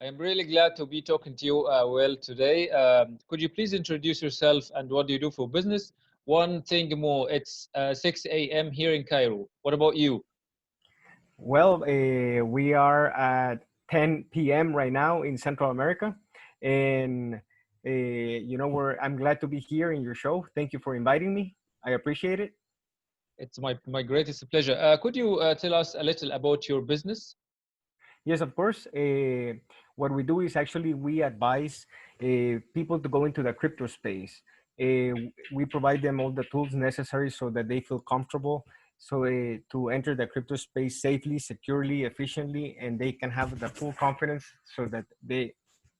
I am really glad to be talking to you, Will, today. Could you please introduce yourself and what do you do for business? One thing more, it's 6 a.m. here in Cairo. What about you? Well, we are at 10 p.m. right now in Central America, and I'm glad to be here in your show. Thank you for inviting me. I appreciate it. It's my greatest pleasure. Could you tell us a little about your business? Yes, of course. What we do is actually we advise people to go into the crypto space. We provide them all the tools necessary so that they feel comfortable, so to enter the crypto space safely, securely, efficiently, and they can have the full confidence so that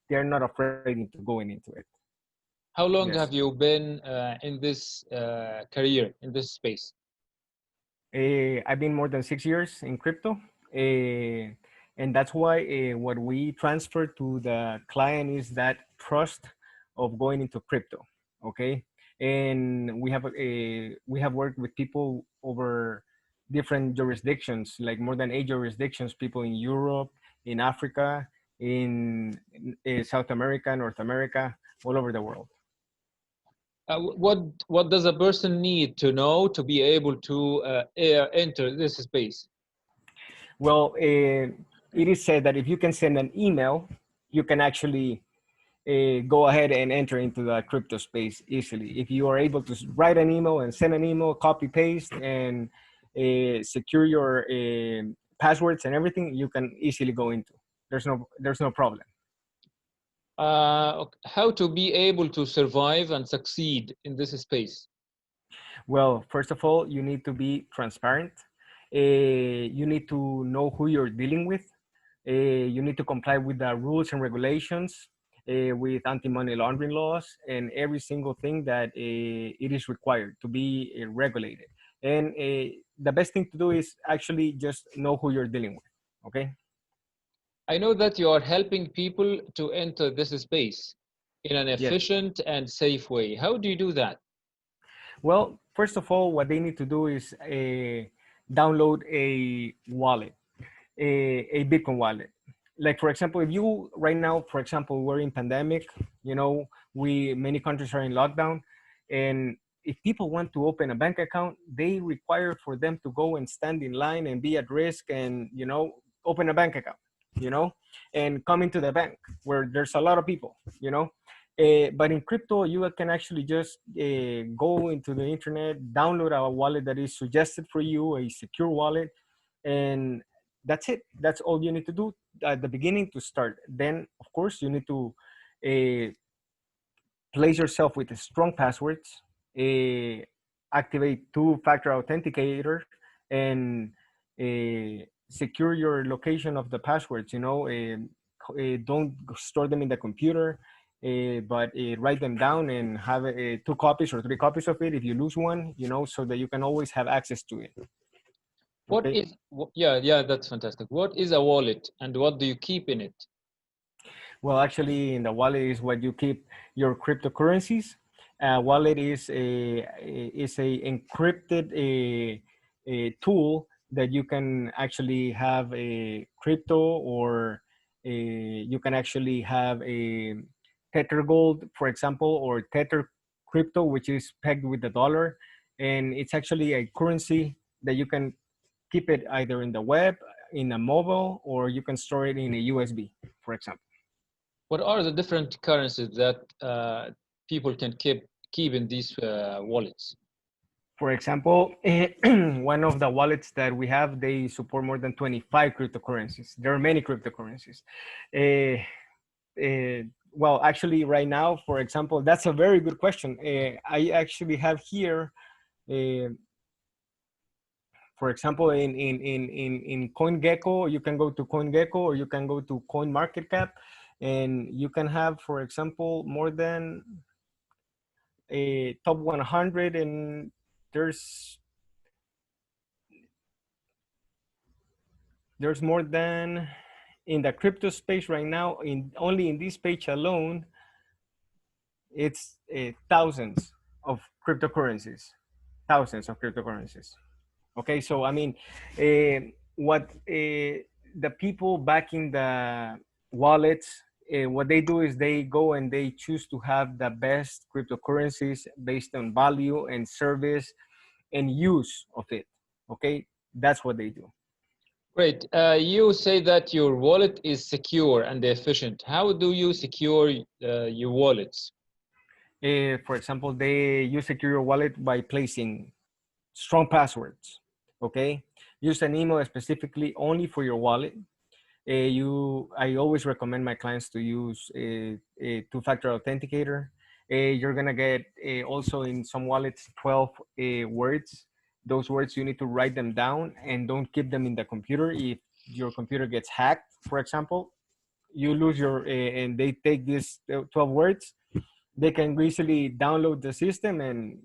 they're not afraid into going into it. How long Yes. have you been in this career, in this space? I've been more than 6 years in crypto. And that's why what we transfer to the client is that trust of going into crypto. Okay. And we have worked with people over different jurisdictions, like more than 8 jurisdictions, people in Europe, in Africa, in South America, North America, all over the world. What does a person need to know to be able to enter this space? Well, it is said that if you can send an email, you can actually go ahead and enter into the crypto space easily. If you are able to write an email and send an email, copy paste, and secure your passwords and everything, you can easily go into. There's no problem. How to be able to survive and succeed in this space? Well, first of all, you need to be transparent. You need to know who you're dealing with. You need to comply with the rules and regulations, with anti-money laundering laws, and every single thing that it is required to be regulated. And the best thing to do is actually just know who you're dealing with. Okay. I know that you are helping people to enter this space in an Yes. efficient and safe way. How do you do that? Well, first of all, what they need to do is download a wallet, a Bitcoin wallet. Like for example, if you right now, for example, we're in pandemic, we many countries are in lockdown, and if people want to open a bank account, they require for them to go and stand in line and be at risk and open a bank account, you know, and come into the bank where there's a lot of people, but in crypto, you can actually just go into the internet, download a wallet that is suggested for you, a secure wallet, and that's it. That's all you need to do at the beginning to start. Then, of course, you need to uh, place yourself with strong passwords, uh, activate two-factor authenticator, and secure your location of the passwords. Don't store them in the computer, but write them down and have 2 copies or 3 copies of it if you lose one. So that you can always have access to it. What Okay. is, yeah, that's fantastic. What is a wallet and what do you keep in it? Well, actually, in the wallet is what you keep your cryptocurrencies. Wallet is a encrypted tool that you can actually have a crypto, or you can actually have a tether gold, for example, or tether crypto, which is pegged with the dollar, and it's actually a currency that you can keep it either in the web, in a mobile, or you can store it in a USB, for example. What are the different currencies that people can keep in these wallets? For example, one of the wallets that we have, they support more than 25 cryptocurrencies. There are many cryptocurrencies. Uh, well, actually, right now, for example, that's a very good question. I actually have here, uh, for example, in CoinGecko, you can go to CoinGecko or you can go to CoinMarketCap, and you can have, for example, more than a top 100, and there's there's more than, in the crypto space right now, in only in this page alone, it's thousands of cryptocurrencies, thousands of cryptocurrencies. Okay, so I mean, what the people back in the wallets, what they do is they go and they choose to have the best cryptocurrencies based on value and service and use of it. Okay, that's what they do. Great. You say that your wallet is secure and efficient. How do you secure your wallets? For example, they use secure your wallet by placing strong passwords. Okay, use an email specifically only for your wallet. I always recommend my clients to use a two-factor authenticator. You're gonna get also in some wallets 12 words. Those words you need to write them down and don't keep them in the computer. If your computer gets hacked, for example, you lose your and they take these 12 words, they can easily download the system and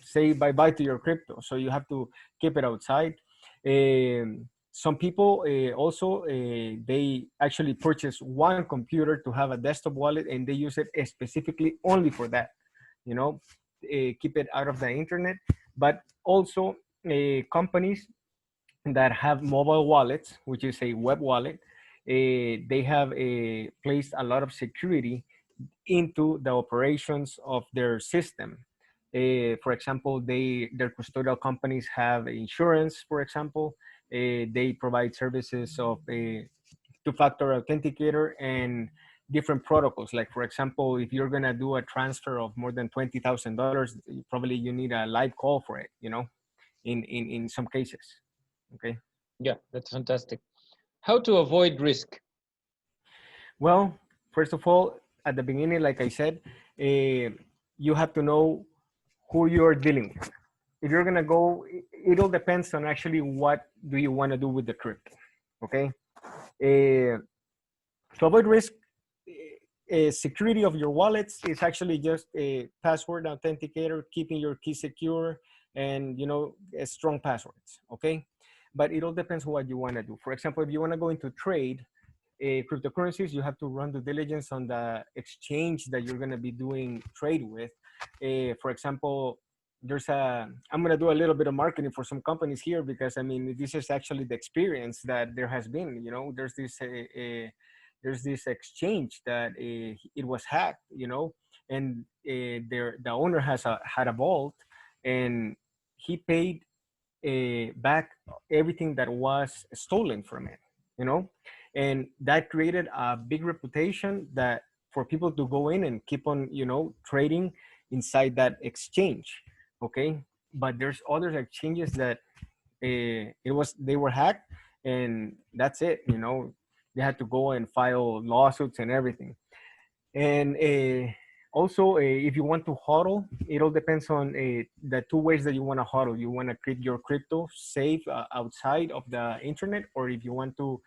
say bye bye to your crypto. So you have to keep it outside. Some people also they actually purchase one computer to have a desktop wallet and they use it specifically only for that. Keep it out of the internet. But also companies that have mobile wallets, which is a web wallet, they have placed a lot of security into the operations of their system. For example, their custodial companies have insurance. For example, they provide services of a two-factor authenticator and different protocols. Like for example, if you're gonna do a transfer of more than $20,000, probably you need a live call for it. In some cases. Okay. Yeah, that's fantastic. How to avoid risk? Well, first of all, at the beginning, like I said, you have to know who you're dealing with. If you're gonna go, it all depends on actually what do you want to do with the crypto. Okay. To avoid risk, security of your wallets is actually just a password authenticator, keeping your key secure, and strong passwords. Okay. But it all depends on what you want to do. For example, if you want to go into trade, cryptocurrencies, you have to run due diligence on the exchange that you're going to be doing trade with. For example, I'm going to do a little bit of marketing for some companies here because I mean, this is actually the experience that there has been. There's this exchange that it was hacked, and the owner had a vault, and he paid back everything that was stolen from it, you know, and that created a big reputation that for people to go in and keep on, trading inside that exchange. Okay, but there's other exchanges that they were hacked, and that's it. They had to go and file lawsuits and everything. And also, if you want to hodl, it all depends on the two ways that you want to hodl. You want to keep your crypto safe outside of the internet, or if you want to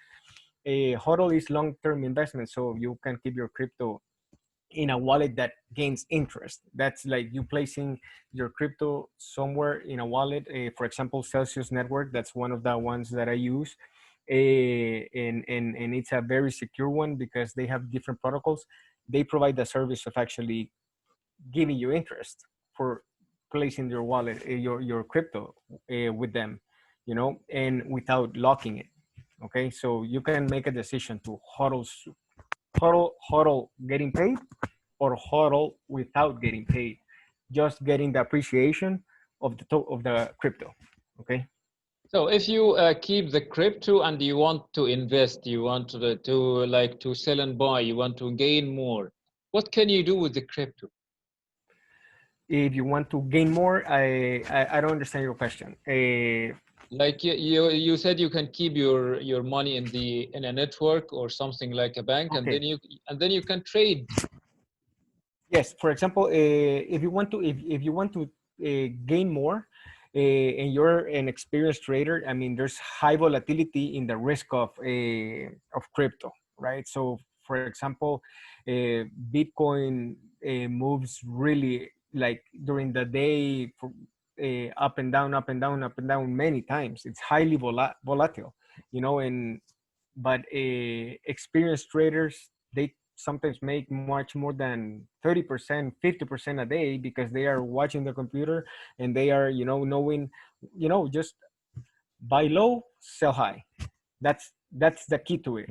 hodl is long-term investment, so you can keep your crypto in a wallet that gains interest. That's like you placing your crypto somewhere in a wallet. For example, Celsius Network, that's one of the ones that I use. And it's a very secure one because they have different protocols. They provide the service of actually giving you interest for placing your wallet, your crypto with them, and without locking it. Okay, so you can make a decision to hodl getting paid or hodl without getting paid, just getting the appreciation of the crypto. Okay. So if you keep the crypto and you want to invest, you want to sell and buy, you want to gain more, what can you do with the crypto? If you want to gain more, I don't understand your question. Like you said, you can keep your money in a network or something like a bank, and Okay. then you can trade. Yes. For example, if you want to gain more, and you're an experienced trader, I mean, there's high volatility in the risk of crypto, right? So, for example, Bitcoin moves really like during the day up and down, up and down, up and down many times. It's highly volatile, and but experienced traders, they sometimes make much more than 30%, 50% a day because they are watching the computer and they are, knowing, just buy low, sell high. That's the key to it,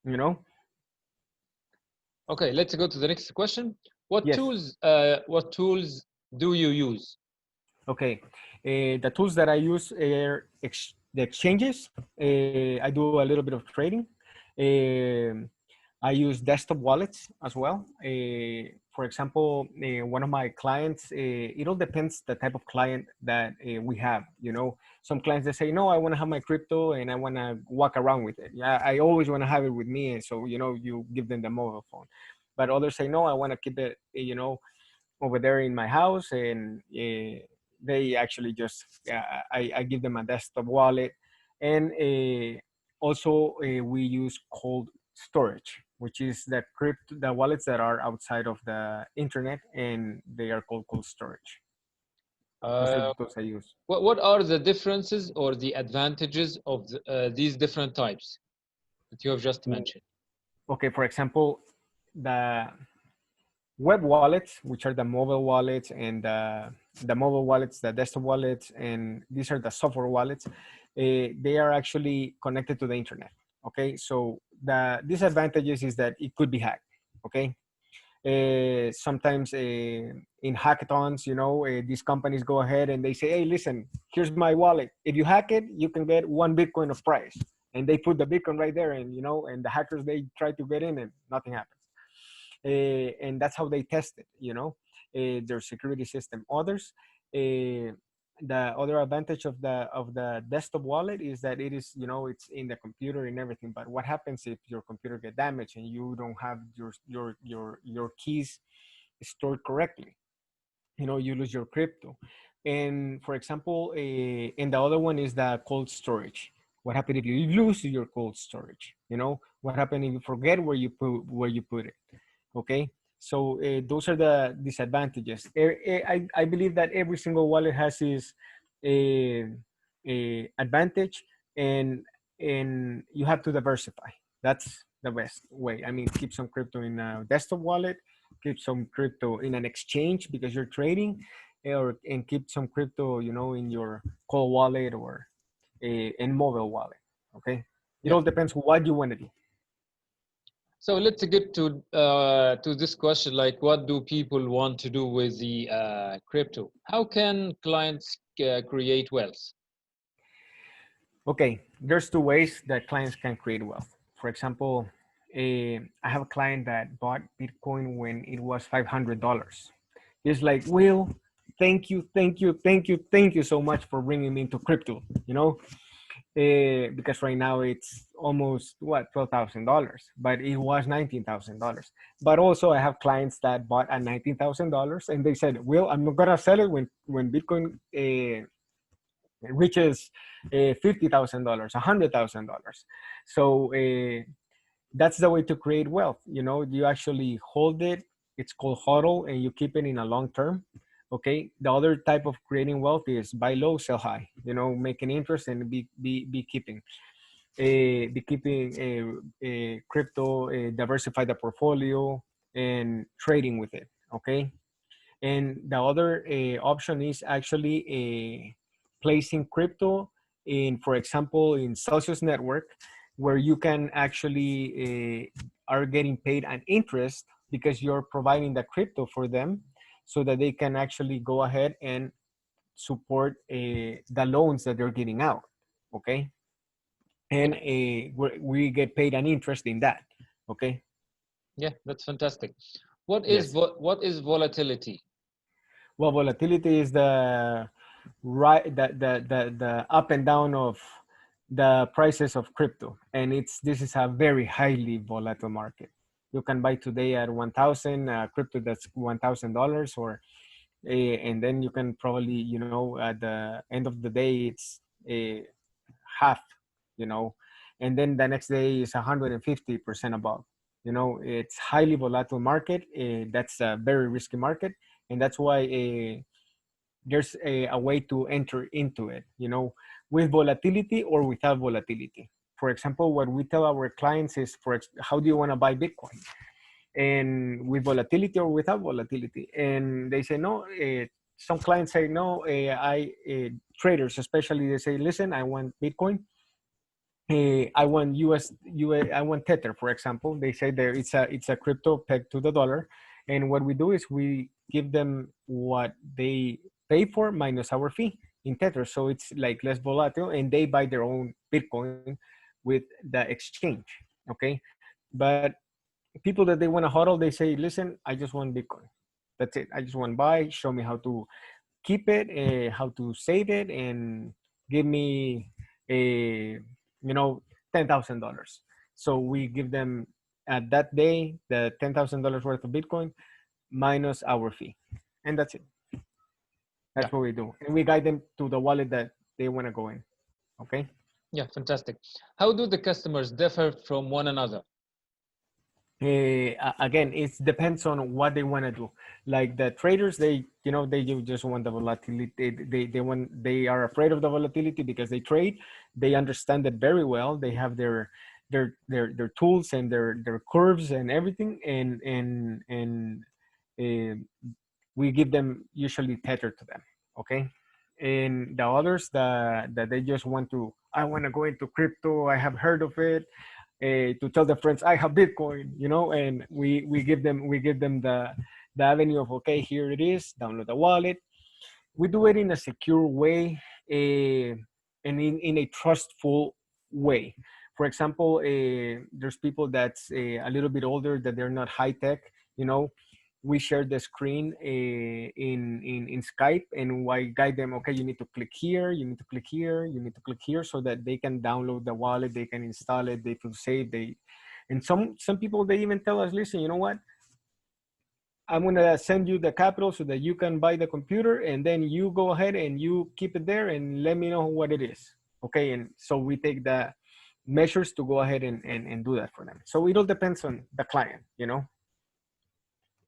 you know. Okay, let's go to the next question. What Yes. tools? What tools do you use? Okay. The tools that I use are the exchanges. I do a little bit of trading. Um I use desktop wallets as well. For example, one of my clients, it all depends the type of client that we have. You know, some clients they say, no, I want to have my crypto and I want to walk around with it. Yeah, I always want to have it with me, and so you know, you give them the mobile phone. But others say, no, I want to keep it, you know, over there in my house, and they actually just I give them a desktop wallet, and also we use cold storage, which is the wallets that are outside of the internet, and they are called cold storage. Those are Uh, the tools I use. what are the differences or the advantages of these different types that you have just mentioned? Okay, for example, the web wallets, which are the mobile wallets, and the mobile wallets, the desktop wallets, and these are the software wallets. They are actually connected to the internet. Okay, so the disadvantages is that it could be hacked. Okay, sometimes in hackathons, you know, these companies go ahead and they say, "Hey, listen, here's my wallet. If you hack it, you can get 1 Bitcoin of price." And they put the Bitcoin right there, and you know, and the hackers they try to get in, and nothing happens. And that's how they test it, you know, their security system. Others, the other advantage of the desktop wallet is that it is, you know, it's in the computer and everything. But what happens if your computer get damaged and you don't have your keys stored correctly? You know, you lose your crypto. And for example, and the other one is the cold storage. What happened if you lose your cold storage? You know, what happened if you forget where you put it? Okay, so those are the disadvantages. I believe that every single wallet has its advantage, and you have to diversify. That's the best way. I mean, keep some crypto in a desktop wallet, keep some crypto in an exchange because you're trading, or and keep some crypto, you know, in your cold wallet or in mobile wallet. Okay, it Yeah. all depends what you want to do. So let's get to this question, like what do people want to do with the crypto? How can clients create wealth? Okay, there's two ways that clients can create wealth. For example, I have a client that bought Bitcoin when it was $500. He's like, Will, thank you, thank you, thank you, thank you so much for bringing me into crypto. You know, because right now it's almost what $12,000, but it was $19,000. But also, I have clients that bought at $19,000, and they said, Will, I'm not gonna sell it when Bitcoin reaches $50,000, $100,000. So that's the way to create wealth. You know, you actually hold it. It's called huddle, and you keep it in a long term. Okay. The other type of creating wealth is buy low, sell high. You know, making interest and be keeping. Be keeping crypto, diversify the portfolio, and trading with it. Okay, and the other option is actually placing crypto in, for example, in Celsius network, where you can actually are getting paid an interest because you're providing the crypto for them, so that they can actually go ahead and support the loans that they're giving out. Okay, Yeah, and we get paid an interest in that. Okay. yeah, that's fantastic. Yes. What is volatility? Well, volatility is the right the up and down of the prices of crypto, and this is a very highly volatile market. You can buy today at 1,000 crypto that's $1,000, or and then you can probably, you know, at the end of the day it's a half, you know, and then the next day is 150% above. You know, it's highly volatile market. That's a very risky market, and that's why there's a way to enter into it, you know, with volatility or without volatility. For example, what we tell our clients is, how do you want to buy Bitcoin? And with volatility or without volatility? And they say no. Some clients say no. Traders especially, they say, listen, I want Bitcoin I want I want Tether, for example. They say there it's a crypto pegged to the dollar, and what we do is we give them what they pay for minus our fee in Tether, so it's like less volatile, and they buy their own Bitcoin with the exchange. Okay, but people that they want to hodl, they say, listen, I just want Bitcoin. That's it. I just want to buy. Show me how to keep it, how to save it, and give me a $10,000. So we give them at that day the $10,000 worth of Bitcoin minus our fee, and that's it. Yeah, That's what we do, and we guide them to the wallet that they want to go in. Okay. yeah, fantastic. How do the customers differ from one another? Again, it depends on what they want to do. Like the traders, they just want the volatility. They are afraid of the volatility because they trade. They understand it very well. They have their tools and their curves and everything, and uh, we give them usually tether to them. Okay. And the others that they just want to, I want to go into crypto, I have heard of it, to tell their friends I have Bitcoin, and we give them the avenue of, okay, here it is, download the wallet. We do it in a secure way, and in a trustful way. For example, there's people that's a little bit older that they're not high tech, you know. We share the screen in Skype, and I guide them. Okay, you need to click here, you need to click here, you need to click here, so that they can download the wallet, they can install it, they feel safe. And some people, they even tell us, listen, you know what? I'm gonna send you the capital so that you can buy the computer, and then you go ahead and you keep it there and let me know what it is. Okay, and so we take the measures to go ahead and do that for them. So it all depends on the client.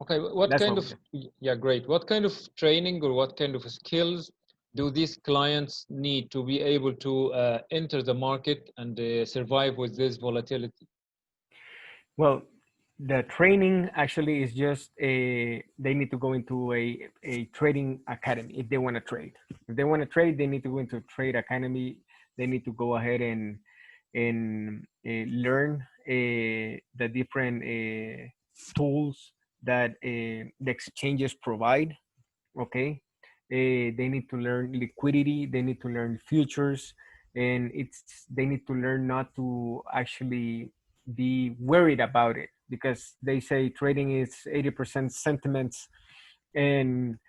Okay, what That's kind what we of, do. yeah, great. What kind of training or what kind of skills do these clients need to be able to enter the market and survive with this volatility? Well, the training actually is just they need to go into a trading academy if they want to trade. If they want to trade, they need to go into trade academy. They need to go ahead and learn the different tools that the exchanges provide. Okay, they need to learn liquidity. They need to learn futures, and they need to learn not to actually be worried about it, because they say trading is 80% sentiments and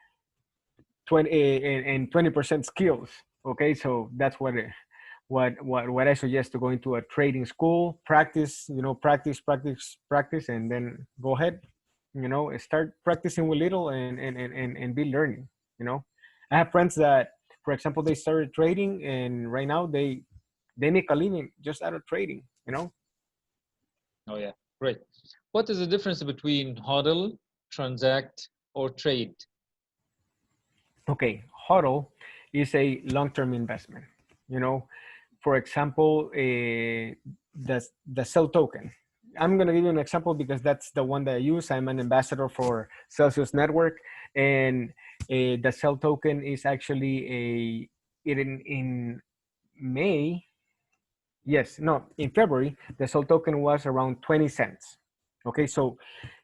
20% skills. Okay, so that's what I suggest, to go into a trading school, practice, practice, and then go ahead, start practicing with little, and be learning. you know I have friends that, for example, they started trading, and right now they make a living just out of trading. Oh, yeah, great. What is the difference between hodl, transact, or trade? Okay, HODL is a long-term investment. For example, the cell token. I'm going to give you an example because that's the one that I use. I'm an ambassador for Celsius Network, and the cell token is actually in May. Yes, no, in February, the cell token was around 20 cents. Okay, so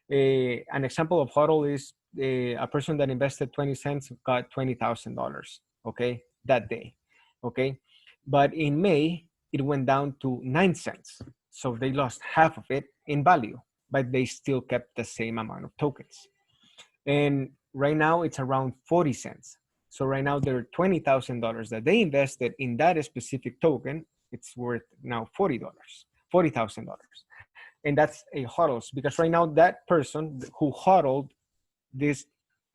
an example of HODL is a person that invested 20 cents got $20,000, okay, that day, okay? But in May, it went down to 9 cents. So they lost half of it in value, but they still kept the same amount of tokens. And right now it's around 40 cents. So right now their $20,000 that they invested in that specific token, it's worth now $40,000. And that's a hodl, because right now that person who hodled this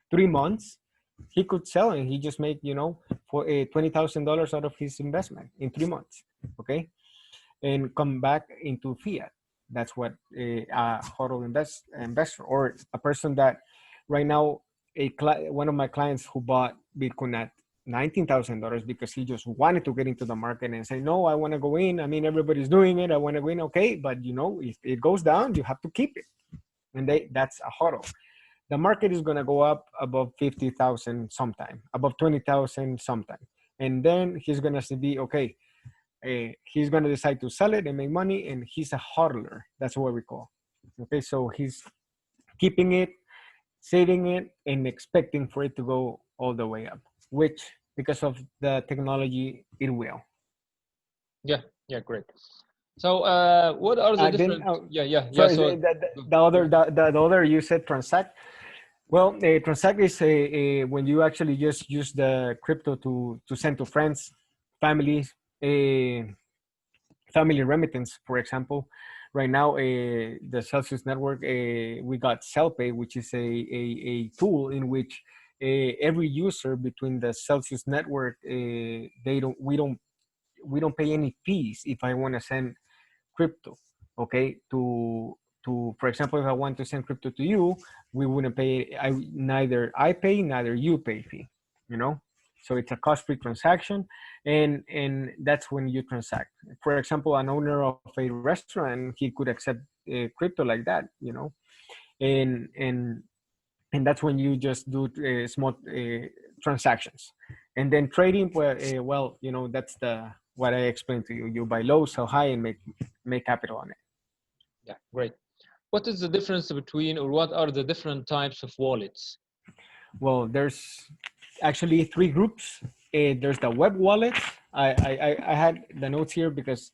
3 months, he could sell and he just make, for $20,000 out of his investment in 3 months. Okay, and come back into fiat. That's what a hodl investor, or a person that right now, one of my clients who bought Bitcoin at $19,000 because he just wanted to get into the market and say, no, I want to go in. I mean, everybody's doing it. I want to go in. Okay, but if it goes down, you have to keep it. And that's a hodl. The market is going to go up above 50,000 sometime, above 20,000 sometime. And then he's going to be, okay, He's going to decide to sell it and make money, and he's a hodler. That's what we call. Okay, so he's keeping it, saving it, and expecting for it to go all the way up, which because of the technology, it will. Yeah, yeah, great. So, what are the Then, different? Yeah, yeah, yeah. sorry, So, go, the go other ahead. the other you said transact. Well, transact is when you actually just use the crypto to send to friends, families, a family remittance, for example. Right now, the Celsius network, we got CellPay, which is a tool in which every user between the Celsius network, they don't we don't pay any fees if I want to send crypto, okay, to for example, if I want to send crypto to you, we wouldn't pay. Neither I pay, neither you pay fee, you know. So it's a cost-free transaction, and that's when you transact. For example, an owner of a restaurant, he could accept crypto like that, you know, and and and that's when you just do small transactions. And then trading, well, you know, that's the what I explained to you. You buy low, sell high, and make capital on it. Yeah, great. What is the difference between, or what are the different types of wallets? Well, there's actually three groups. There's the web wallets. I had the notes here because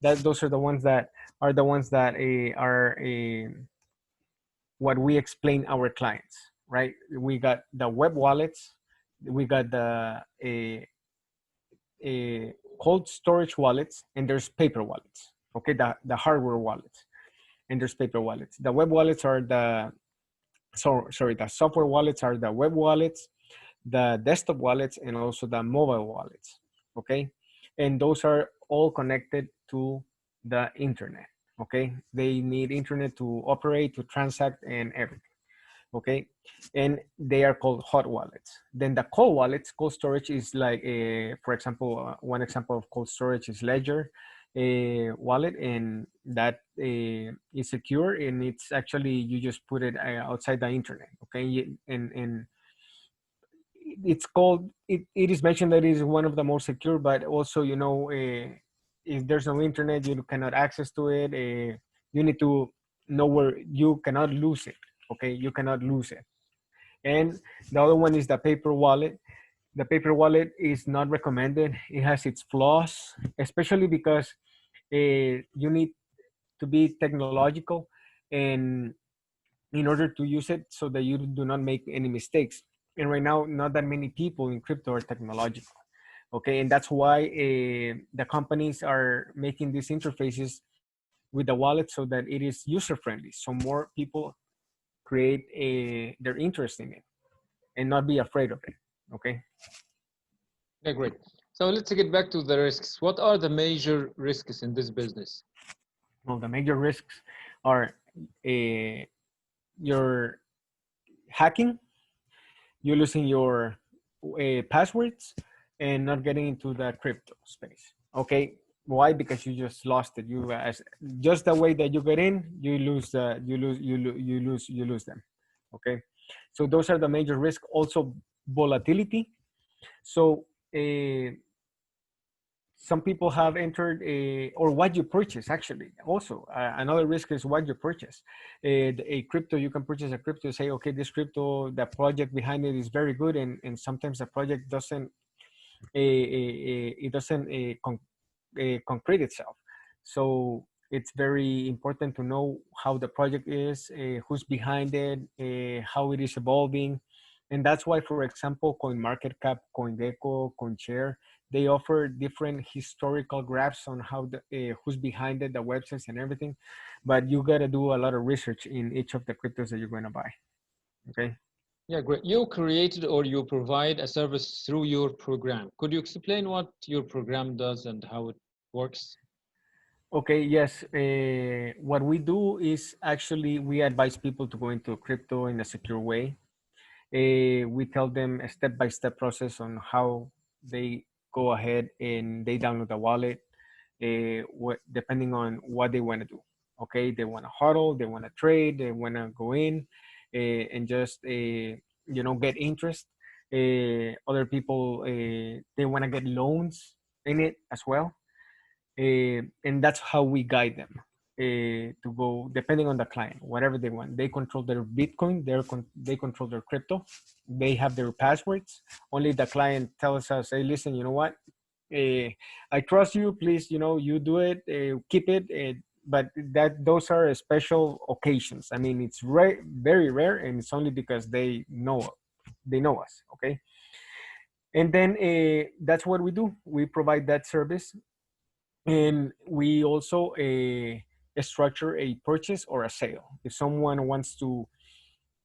those are the ones that are what we explain our clients, right? We got the web wallets, we got the cold storage wallets, and there's paper wallets. Okay, the hardware wallets, and there's paper wallets. The web wallets are the software wallets are the web wallets, the desktop wallets, and also the mobile wallets. Okay, and those are all connected to the internet. Okay, they need internet to operate, to transact, and everything. Okay, and they are called hot wallets. Then the cold wallets, cold storage is like for example, one example of cold storage is Ledger wallet, and that is secure, and it's actually you just put it outside the internet. Okay, and it's called it is mentioned that it is one of the most secure, but also, you know, if there's no internet, you cannot access to it. You need to know where you cannot lose it. Okay, you cannot lose it. And the other one is the paper wallet. The paper wallet is not recommended. It has its flaws, especially because you need to be technological and in order to use it so that you do not make any mistakes. And right now, not that many people in crypto are technological. Okay, and that's why the companies are making these interfaces with the wallet so that it is user friendly. So more people create their interest in it and not be afraid of it. Okay. Yeah, great. So let's get back to the risks. What are the major risks in this business? Well, the major risks are your hacking, you losing your passwords, and not getting into the crypto space. Okay, why? Because you just lost it. You as just the way that you get in, you lose the you lose them. Okay, so those are the major risks. Also, volatility. So some people have entered or what you purchase actually also another risk is what you purchase. A crypto, you can purchase a crypto, say okay, this crypto, the project behind it is very good, and sometimes the project doesn't it doesn't concrete itself. So it's very important to know how the project is, who's behind it, how it is evolving. And that's why, for example, CoinMarketCap, CoinGecko, CoinShare, they offer different historical graphs on how who's behind it, the websites and everything. But you got to do a lot of research in each of the cryptos that you're going to buy. Okay. Yeah, great. You created or you provide a service through your program. Could you explain what your program does and how it works? Okay, yes. What we do is actually we advise people to go into crypto in a secure way. We tell them a step-by-step process on how they go ahead and they download the wallet, depending on what they want to do. Okay, they want to huddle, they want to trade, they want to go in and just get interest. Other people they want to get loans in it as well. And that's how we guide them to go depending on the client, whatever they want. They control their Bitcoin, they control their crypto, they have their passwords. Only the client tells us, hey, listen, you know what? I trust you. Please, you do it, keep it. But those are special occasions. I mean, it's very rare, and it's only because they know us. Okay, and then that's what we do. We provide that service, and we also structure a purchase or a sale. If someone wants to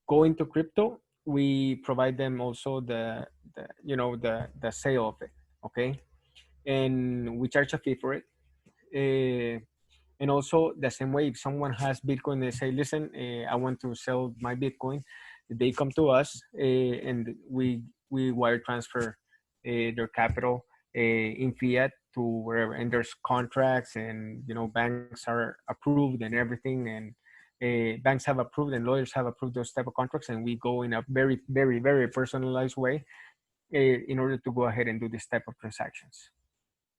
go into crypto, we provide them also the sale of it. Okay, and we charge a fee for it. Uh, and also the same way, if someone has Bitcoin, they say, listen, I want to sell my Bitcoin, they come to us, and we wire transfer their capital in fiat to wherever. And there's contracts, and banks are approved and everything, and banks have approved and lawyers have approved those type of contracts, and we go in a very, very, very personalized way in order to go ahead and do this type of transactions.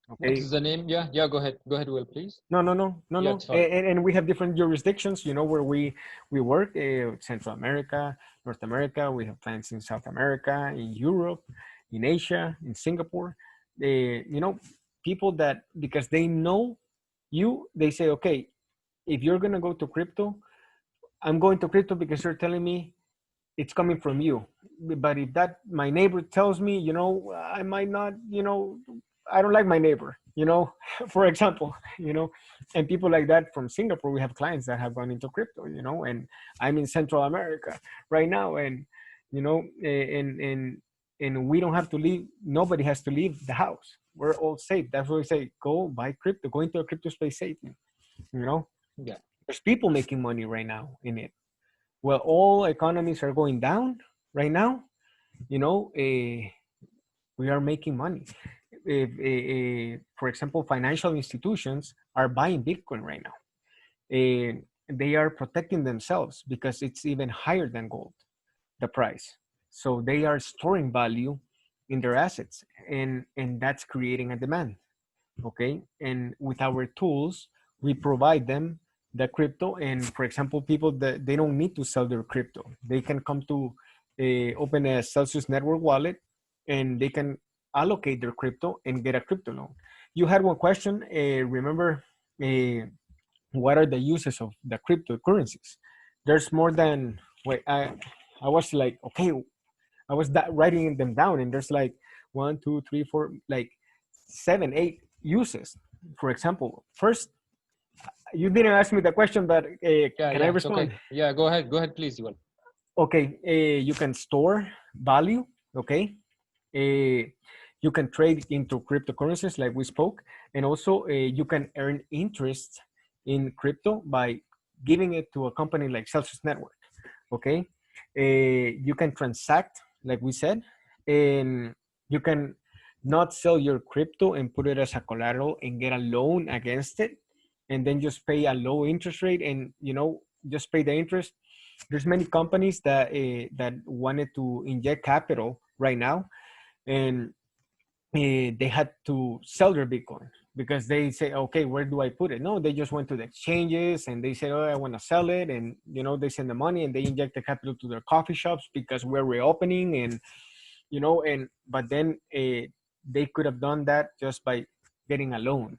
What Okay. is the name? Yeah, yeah. Go ahead, Will, please. No, no, no, no, Yeah, no. it's fine. And we have different jurisdictions, where we work. Central America, North America. We have clients in South America, in Europe, in Asia, in Singapore. People that, because they know you, they say, okay, if you're gonna go to crypto, I'm going to crypto because you're telling me it's coming from you. But if that my neighbor tells me, I might not, I don't like my neighbor, for example, and people like that from Singapore. We have clients that have gone into crypto, and I'm in Central America right now, and and we don't have to leave. Nobody has to leave the house. We're all safe. That's why we say, go buy crypto, go into a crypto space safely. You know, Yeah. there's people making money right now in it. Well, all economies are going down right now. We are making money. For example, financial institutions are buying Bitcoin right now. They are protecting themselves because it's even higher than gold, the price. So they are storing value in their assets, and that's creating a demand. Okay, and with our tools, we provide them the crypto. And for example, people that they don't need to sell their crypto, they can come to open a Celsius network wallet, and they can allocate their crypto and get a crypto loan. You had one question, remember, uh, what are the uses of the cryptocurrencies? There's more than, wait, I was like, okay, I was writing them down, and there's like one, two, three, four, like 7, 8 uses. For example, first, you didn't ask me the question, but Yeah, can I yeah. It's respond? okay. Yeah, go ahead. Go ahead, please, Will. Okay, you can store value. Okay, uh, you can trade into cryptocurrencies, like we spoke, and also you can earn interest in crypto by giving it to a company like Celsius Network. Okay, you can transact, like we said, and you can not sell your crypto and put it as a collateral and get a loan against it, and then just pay a low interest rate, and just pay the interest. There's many companies that wanted to inject capital right now, and they had to sell their Bitcoin because they say, okay, where do I put it? No, they just went to the exchanges and they say, oh, I want to sell it. And, they send the money and they inject the capital to their coffee shops because we're reopening. And, but then they could have done that just by getting a loan,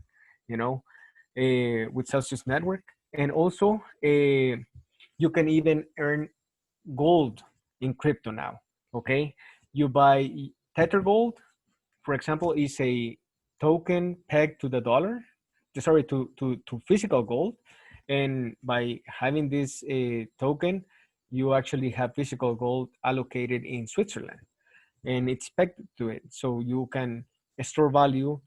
with Celsius Network. And also, you can even earn gold in crypto now. Okay. You buy Tether Gold, for example, is a token pegged to the dollar, sorry, to physical gold. And by having this token, you actually have physical gold allocated in Switzerland, and it's pegged to it. So you can store value,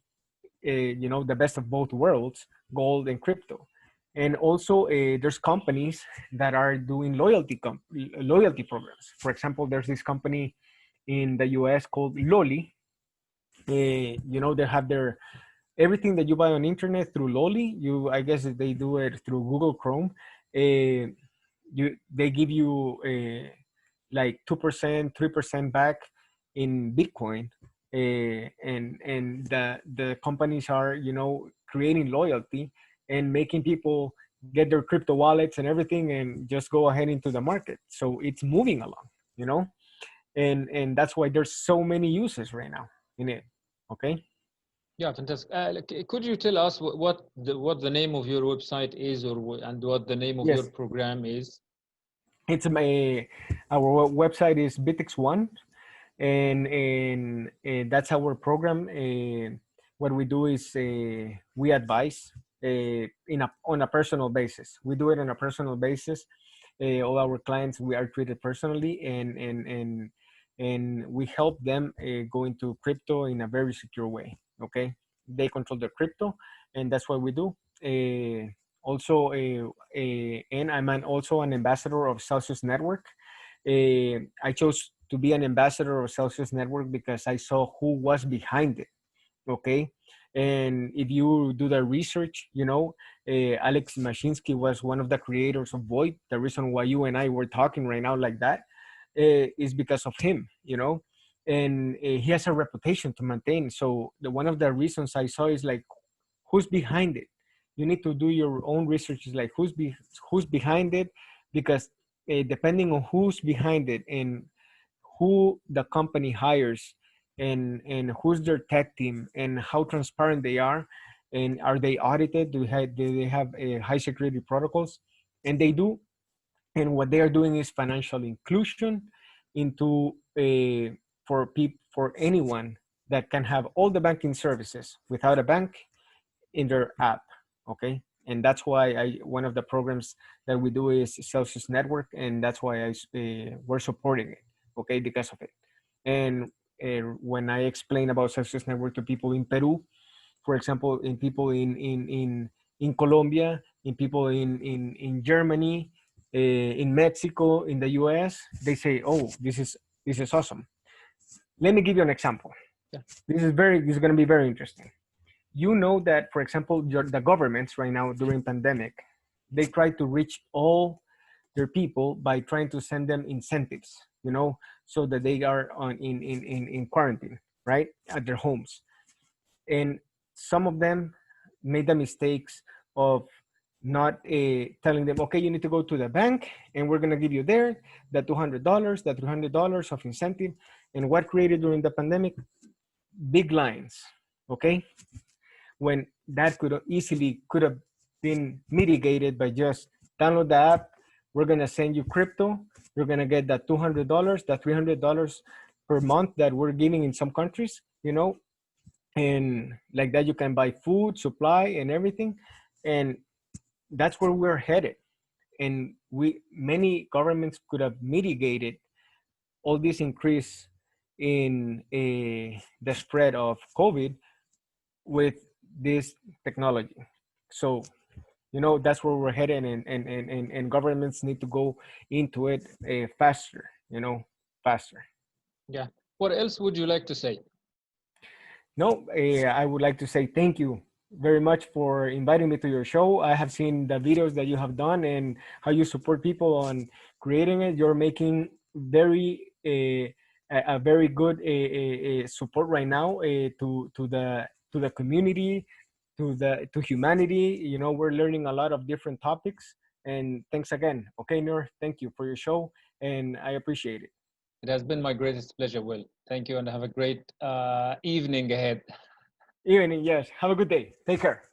the best of both worlds, gold and crypto. And also, there's companies that are doing loyalty programs. For example, there's this company in the US called Loli. They have their everything that you buy on internet through Loli. I guess they do it through Google Chrome. They give you like 2%, 3% back in Bitcoin. And the companies are creating loyalty and making people get their crypto wallets and everything and just go ahead into the market. So it's moving along, you know, and that's why there's so many uses right now in it. Okay. Yeah, fantastic. Could you tell us what the name of your website is, and what the name of your Yes, program is? it's our website is BiticsOne, and that's our program. What we do is we advise on a personal basis. We do it on a personal basis. All our clients we are treated personally, and we help them go into crypto in a very secure way. Okay, they control their crypto, and that's what we do. Also, and also an ambassador of Celsius Network. I chose to be an ambassador of Celsius Network because I saw who was behind it. Okay, and if you do the research, you know, Alex Mashinsky was one of the creators of Void. The reason why you and I were talking right now like that is because of him, you know, and he has a reputation to maintain. So one of the reasons I saw is like who's behind it. You need to do your own research, is like who's behind it, because depending on who's behind it and who the company hires and who's their tech team and how transparent they are, and are they audited, do they have high security protocols, and they do. And what they are doing is financial inclusion into for anyone that can have all the banking services without a bank in their app. Okay, and that's why I one of the programs that we do is Celsius Network, and that's why we're supporting it. Okay, because of it. And when I explain about Celsius Network to people in Peru, for example, in people in Colombia, in people in Germany, in Mexico, in the US, they say, "Oh, this is awesome." Let me give you an example. Yeah. This is going to be very interesting. You know that, for example, the governments right now during pandemic, they try to reach all their people by trying to send them incentives, you know, so that they are in quarantine, right, at their homes. And some of them made the mistakes of not telling them, okay, you need to go to the bank and we're going to give you there the $200, the $300 of incentive. And what created during the pandemic? Big lines, okay? When that could have been mitigated by just download the app. We're gonna send you crypto. You're gonna get that $200, that $300 per month that we're giving in some countries, you know, and like that you can buy food, supply, and everything, and that's where we're headed. And many governments could have mitigated all this increase in the spread of COVID with this technology. So, you know, that's where we're headed, and governments need to go into it faster, you know, faster. Yeah. What else would you like to say? No, I would like to say thank you very much for inviting me to your show. I have seen the videos that you have done and how you support people on creating it. You're making a very good support right now to the community, to humanity. You know, we're learning a lot of different topics. And thanks again. Okay, Nour, thank you for your show, and I appreciate it. It has been my greatest pleasure, Will. Thank you, and have a great evening ahead. Evening, yes. Have a good day. Take care.